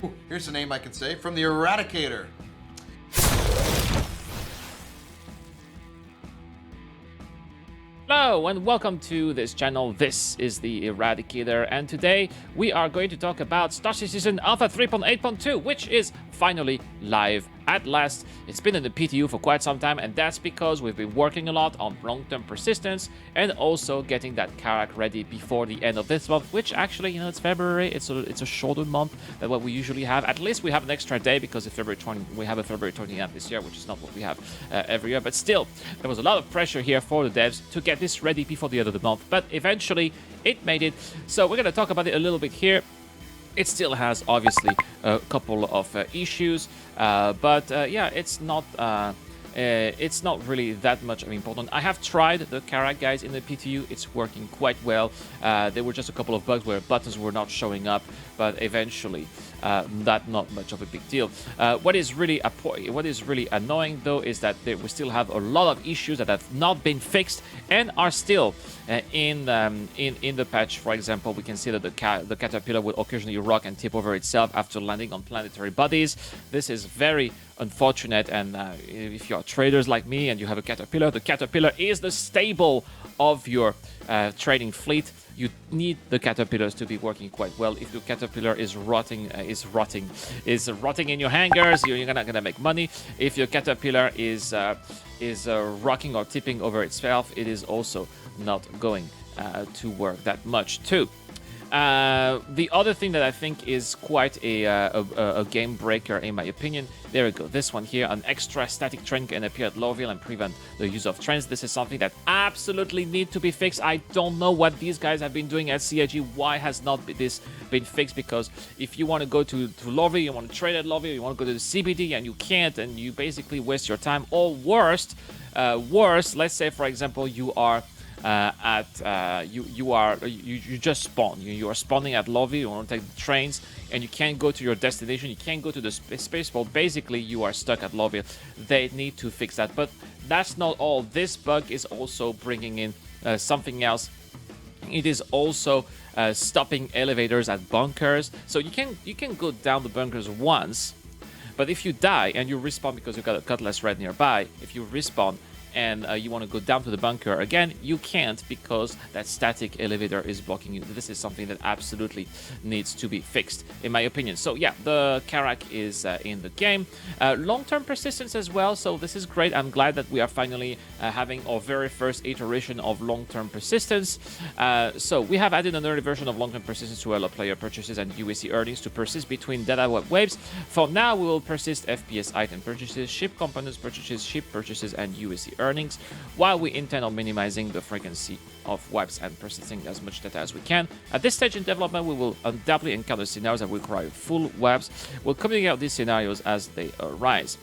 Ooh, here's a name I can say from the Eradicator. Hello and welcome to this channel. This is the Eradicator, and today we are going to talk about Star Citizen Alpha 3.8.2, which is finally live at last. It's been in the PTU for quite some time, and that's because we've been working a lot on long-term persistence and also getting that Carrack ready before the end of this month, which actually, you know, it's February. It's a shorter month than what we usually have. At least we have an extra day because it's February 20. We have a February 20th this year, which is not what we have every year. But still, there was a lot of pressure here for the devs to get this ready before the end of the month. But eventually, it made it. So we're going to talk about it a little bit here. It still has, obviously, a couple of issues, but yeah, it's not really that much important. I have tried the Carrack guys in the PTU. It's working quite well. There were just a couple of bugs where buttons were not showing up, but eventually, not much of a big deal. What is really annoying though is that we still have a lot of issues that have not been fixed and are still in the patch. For example, we can see that the caterpillar will occasionally rock and tip over itself after landing on planetary bodies. This is very unfortunate, and if you are traders like me and you have a caterpillar, the caterpillar is the stable of your trading fleet. You need the caterpillars to be working quite well. If the caterpillar is rotting in your hangars, you're not gonna make money. If your caterpillar is rocking or tipping over itself, it is also not going to work that much too. The other thing that I think is quite a game breaker, in my opinion, there we go. This one here, an extra static train can appear at Lowville and prevent the use of trains. This is something that absolutely need to be fixed. I don't know what these guys have been doing at CAG. Why has not this been fixed? Because if you want to go to Lowville, you want to trade at Lowville, you want to go to the CBD, and you can't, and you basically waste your time. Or worse, let's say, for example, you are you just spawn. You are spawning at Lowville. You want to take the trains, and you can't go to your destination. You can't go to the spaceport. Basically, you are stuck at Lowville. They need to fix that. But that's not all. This bug is also bringing in something else. It is also stopping elevators at bunkers. So you can go down the bunkers once, but if you die and you respawn because you've got a cutlass right nearby, if you respawn and you want to go down to the bunker again, you can't because that static elevator is blocking you. This is something that absolutely needs to be fixed, in my opinion. So yeah, the Carrack is in the game. Long-term persistence as well, so this is great. I'm glad that we are finally having our very first iteration of long-term persistence. So we have added another version of long-term persistence to allow player purchases and UAC earnings to persist between data web waves. For now, we will persist FPS item purchases, ship components purchases, ship purchases, and UAC earnings, while we intend on minimizing the frequency of wipes and persisting as much data as we can. At this stage in development, we will undoubtedly encounter scenarios that require full wipes. We'll communicate out these scenarios as they arise.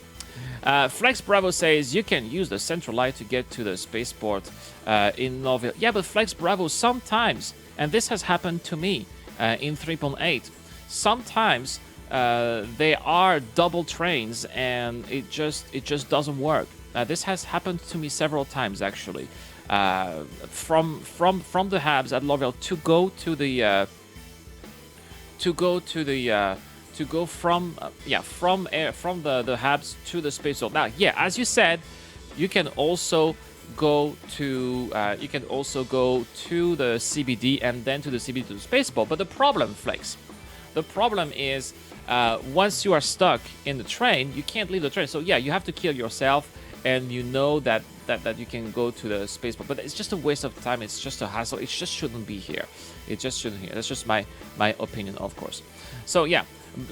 Flex Bravo says you can use the central light to get to the spaceport in Lowville. Yeah, but Flex Bravo, sometimes, and this has happened to me in 3.8, sometimes they are double trains and it just doesn't work. This has happened to me several times, actually. From the hubs at Lowville to go from the hubs to the space zone. Now, yeah, as you said, you can also go to the CBD and then to the CBD to the spaceport. But the problem, Flex, the problem is once you are stuck in the train, you can't leave the train. So yeah, you have to kill yourself. And you know that you can go to the spaceport, but it's just a waste of time. It's just a hassle. It just shouldn't be here. It just shouldn't be here. That's just my opinion, of course. So yeah,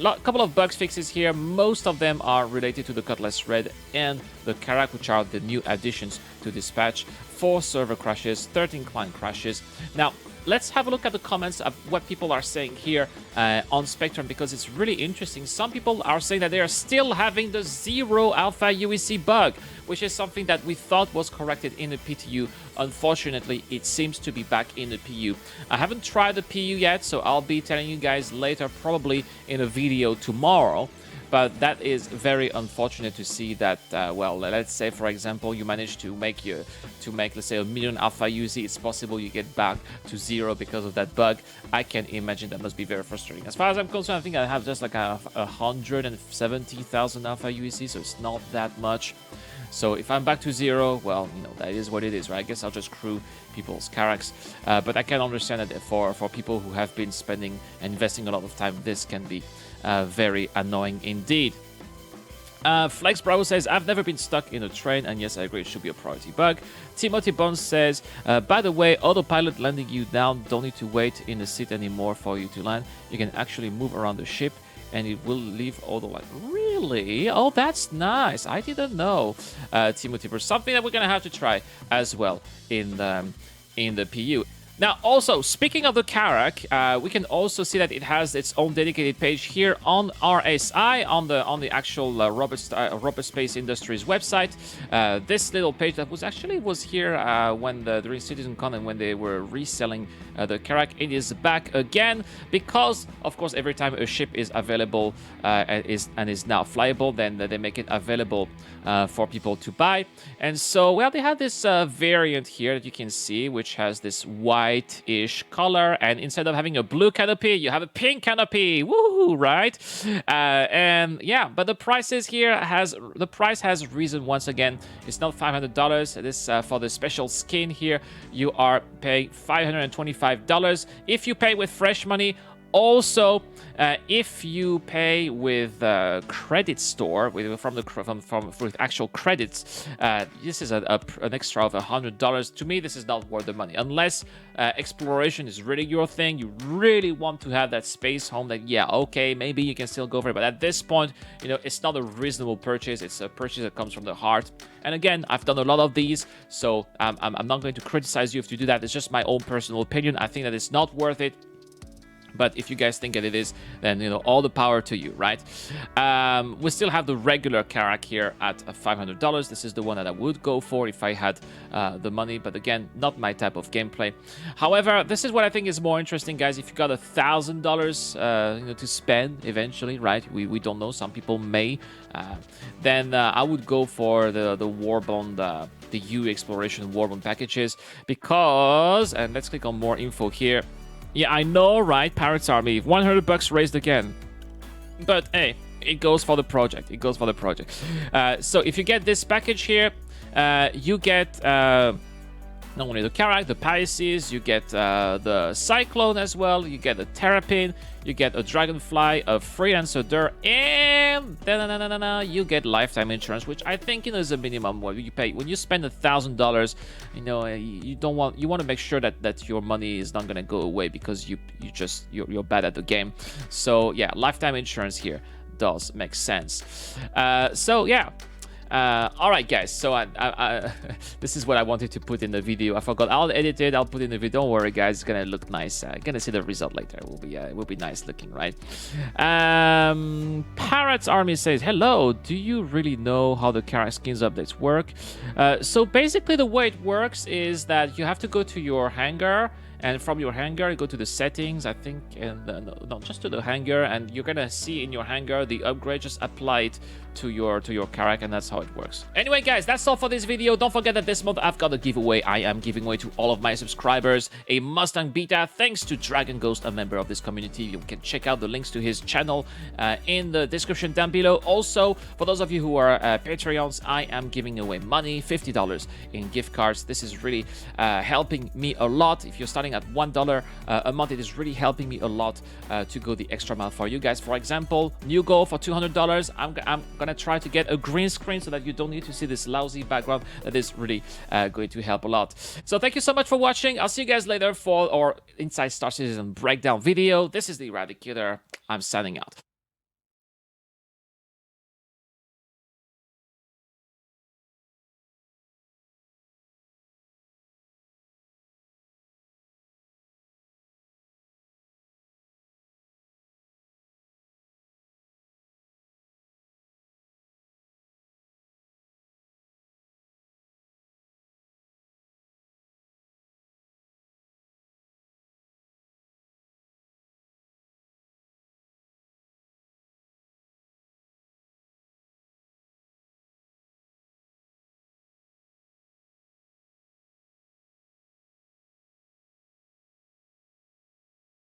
a couple of bug fixes here. Most of them are related to the Cutlass Red and the Carrack, which are the new additions to this patch. 4 server crashes, 13 client crashes. Now, let's have a look at the comments of what people are saying here on Spectrum, because it's really interesting. Some people are saying that they are still having the 0 alpha UEC bug, which is something that we thought was corrected in the PTU. Unfortunately, it seems to be back in the PU. I haven't tried the PU yet, so I'll be telling you guys later, probably in a video tomorrow. but that is very unfortunate to see that. Well, let's say for example you manage to make let's say 1 million alpha UC. It's possible you get back to 0 because of that bug. I can imagine that must be very frustrating. As far as I'm concerned, I think I have just like 170,000 alpha UC, so it's not that much. So if I'm back to 0, well, you know, that is what it is, right? I guess I'll just crew people's Carracks. But I can understand that for people who have been spending and investing a lot of time, this can be very annoying indeed. Flex Bravo says, I've never been stuck in a train, and yes, I agree, it should be a priority bug. Timothy Bones says, by the way, autopilot landing you down, don't need to wait in the seat anymore for you to land. You can actually move around the ship, and it will leave auto like, really? Oh, that's nice. I didn't know. Timothy, for something that we're gonna have to try as well in the PU. Now, also, speaking of the Carrack, we can also see that it has its own dedicated page here on RSI, on the actual Robert Space Industries website. This little page that was here when during CitizenCon and when they were reselling the Carrack. It is back again because, of course, every time a ship is available and is now flyable, then they make it available for people to buy. And so, well, they have this variant here that you can see, which has this white-ish color, and instead of having a blue canopy, you have a pink canopy. Woohoo, right? And yeah, but the prices here has risen once again. It's not $500. This for the special skin here, you are paying $525 if you pay with fresh money. Also, if you pay with credit store with actual credits, this is an extra of $100. To me, this is not worth the money unless exploration is really your thing. You really want to have that space home. That yeah, okay, maybe you can still go for it. But at this point, you know, it's not a reasonable purchase. It's a purchase that comes from the heart. And again, I've done a lot of these, so I'm not going to criticize you if you do that. It's just my own personal opinion. I think that it's not worth it. But if you guys think that it is, then, you know, all the power to you, right? We still have the regular Carrack here at $500. This is the one that I would go for if I had the money. But again, not my type of gameplay. However, this is what I think is more interesting, guys. If you got $1,000 you know, to spend eventually, right? We don't know. Some people may. Then I would go for the Warbond, the U Exploration Warbond packages. Because, and let's click on more info here. Yeah, I know, right? Pirates Army, $100 raised again. But hey, it goes for the project. It goes for the project. So if you get this package here, you get not only the Carrack, the Pisces, you get the Cyclone as well, you get a Terrapin, you get a Dragonfly, a Freelancer Dur, and you get lifetime insurance, which I think, you know, is a minimum what you pay. When you spend $1,000, you know, you want to make sure that your money is not gonna go away because you're bad at the game. So yeah, lifetime insurance here does make sense. So yeah. All right, guys. So this is what I wanted to put in the video. I forgot. I'll edit it. I'll put it in the video. Don't worry, guys. It's gonna look nice. Gonna see the result later. It will be nice looking, right? Parrots Army says, "Hello. Do you really know how the Carrack skins updates work?" So basically, the way it works is that you have to go to your hangar. And from your hangar, you go to the settings, I think, and no, just to the hangar, and you're gonna see in your hangar the upgrade. Just apply it to your Carrack, and that's how it works. Anyway, guys, that's all for this video. Don't forget that this month I've got a giveaway. I am giving away to all of my subscribers a Mustang Beta, thanks to Dragon Ghost, a member of this community. You can check out the links to his channel in the description down below. Also, for those of you who are Patreons, I am giving away money, $50 in gift cards. This is really helping me a lot. If you're starting at $1 a month, it is really helping me a lot to go the extra mile for you guys. For example, new goal for $200. I'm gonna try to get a green screen so that you don't need to see this lousy background. That is really going to help a lot. So thank you so much for watching. I'll see you guys later for our Inside Star Citizen breakdown video. This is the Eradicator. I'm signing out.